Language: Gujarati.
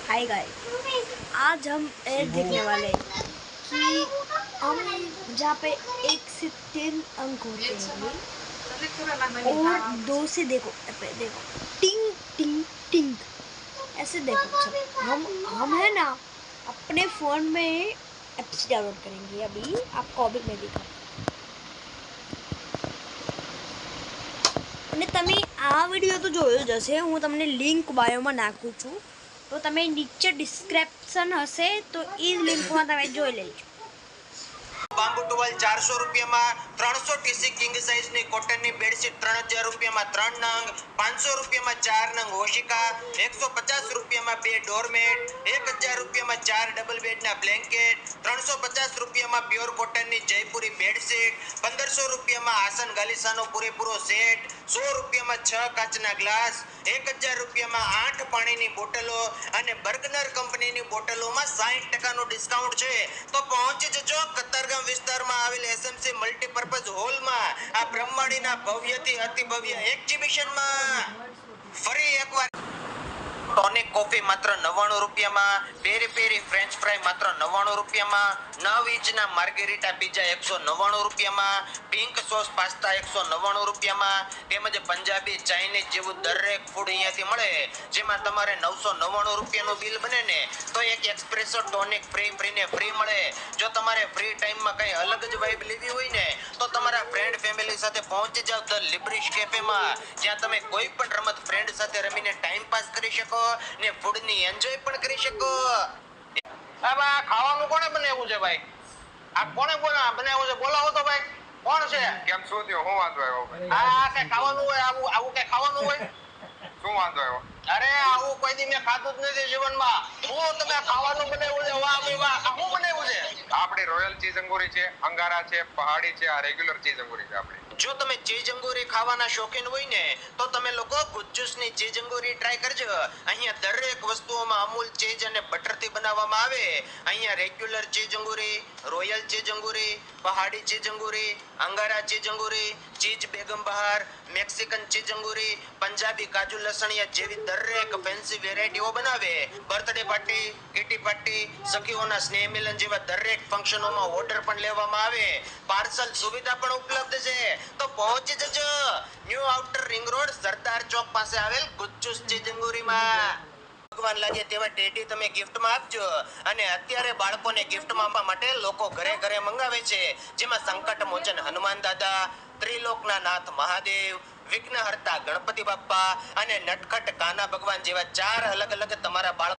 हाय गाइस, आज हम एक देखने वाले हैं कि हम जहाँ पे 1 से 3 अंक होते हैं और 2 से देखो टिंग टिंग टिंग ऐसे देखो सब हम है ना अपने फ़ोन में एप्स डाउनलोड करेंगे। अभी आपको अभी मैं दिखाऊँ અને તમે આ વિડીયો તો જોયો જ હશે। હું તમને લિંક બાયોમાં નાખું છું, તો તમે નીચે ડિસ્ક્રિપ્શન હશે તો એ લિંકમાં તમે જોઈ લેજો। बांबू टॉवल 400 रुपया में 300 टीसी किंग साइज ની કોટન ની બેડશીટ 3000 રૂપિયા માં 3 નંગ, 500 રૂપિયા માં 4 નંગ હોશિકા, 150 રૂપિયા માં 2 ડોરમેટ, 1000 રૂપિયા માં 4 ડબલ બેડ ના બ્લેન્કેટ, 350 રૂપિયા માં પ્યોર કોટન ની જયપુરી બેડશીટ, 1500 રૂપિયા માં આસન ગાલીસાનો પૂરેપૂરો સેટ, 100 રૂપિયા માં 6 કાચના ગ્લાસ, 1000 રૂપિયા માં 8 પાણીની બોટલો અને બર્ગનર કંપનીની બોટલોમાં 60% નું ડિસ્કાઉન્ટ છે। તો પહોંચી જજો કતારગામ વિસ્તારમાં આવેલ એસએમસી મલ્ટીપર્પઝ હોલમાં આ બ્રહ્માંડીના ભવ્યથી અતિ ભવ્ય એક્ઝિબિશનમાં। ફરી એકવાર ટોનિક કોફી માત્ર 99 રૂપિયામાં, પેરી પેરી ફ્રેન્ચ ફ્રાય માત્ર 99 રૂપિયામાં, 9 ઇંચના માર્ગેરીટા પિઝા 199 રૂપિયામાં, પિંક સોસ પાસ્તા 199 રૂપિયામાં, તેમજ પંજાબી ચાઇનીઝ જેવું દરેક ફૂડ અહીંયાથી મળે, જેમાં તમારે 999 રૂપિયાનું બિલ બને ને તો એક એક્સપ્રેસો ટોનિક ફ્રી મળે। જો તમારે ફ્રી ટાઈમમાં કઈ અલગ જ વાઇબ લેવી હોય ને તો તમારા ફ્રેન્ડ ફેમિલી સાથે પહોંચી જાવ ધ લિબ્રિશ કેફેમાં, જ્યાં તમે કોઈ પણ રમત ફ્રેન્ડ સાથે રમીને ટાઈમ પાસ કરી શકો ને ફૂડ ની એન્જોય પણ કરી શકો। આ બા ખાવાનું કોણે બનાવ્યું છે ભાઈ? આ કોણે બનાવ્યું છે? બોલાવો તો ભાઈ, કોણ છે? કેમ શું થયો? હું વાંધો આવ્યો ભાઈ? આ કઈ ખાવાનું હોય? આવું કઈ ખાવાનું હોય? શું વાંધો આવ્યો? અરે આવું કોઈ દી મેં ખાધું જ નથી જીવનમાં। હું તમે ખાવાનું બનાવ્યું છે? વાહ ભાઈ વાહ, આ શું બનાવ્યું છે? આપણી રોયલ ચીઝ અંગૂરી છે, અંગારા છે, પહાડી છે, આ રેગ્યુલર ચીઝ અંગૂરી છે આપણી। જો તમે ચીઝ અંગૂરી ખાવાના શોખીન હોય ને તો તમે લોકો ગુજ્જુસની ચીઝ અંગૂરી ટ્રાય કરજો। અહીંયા દરેક વસ્તુઓમાં અમૂલ ચીઝ અને બટર થી બનાવવામાં આવે। અહીંયા રેગ્યુલર ચીઝ અંગૂરી, રોયલ ચીઝ અંગૂરી, પહાડી ચીઝ અંગૂરી, અંગારા ચીઝ અંગૂરી, ચીઝ બેગમ બહાર, મેક્સિકન ચીઝ અંગૂરી, પંજાબી કાજુ લસણિયા જેવી દરેક ફેન્સી વેરાયટીઓ બનાવે। બર્થડે પાર્ટી, કિટી પાર્ટી, સખીઓના સ્નેહ મિલન જેવા દરેક ફંક્શનોમાં ઓર્ડર પણ લેવામાં આવે। પાર્સલ સુવિધા પણ ઉપલબ્ધ છે। તો પહોંચી જજો new outer ring road Sardar Chowk પાસે આવેલ ગુજ્જુસ ચીઝ અંગૂરીમાં। ભગવાન લાગે તેવા ટેડી તમે ગિફ્ટમાં આપજો। અને અત્યારે બાળકોને ગિફ્ટમાં આપવા માટે લોકો ઘરે ઘરે મંગાવે છે, જેમાં સંકટ મોચન હનુમાન દાદા, ત્રિલોકના નાથ મહાદેવ, વિઘ્નહર્તા ગણપતિ બાપ્પા અને નટખટ કાના ભગવાન જેવા 4 અલગ અલગ તમારા બાળકો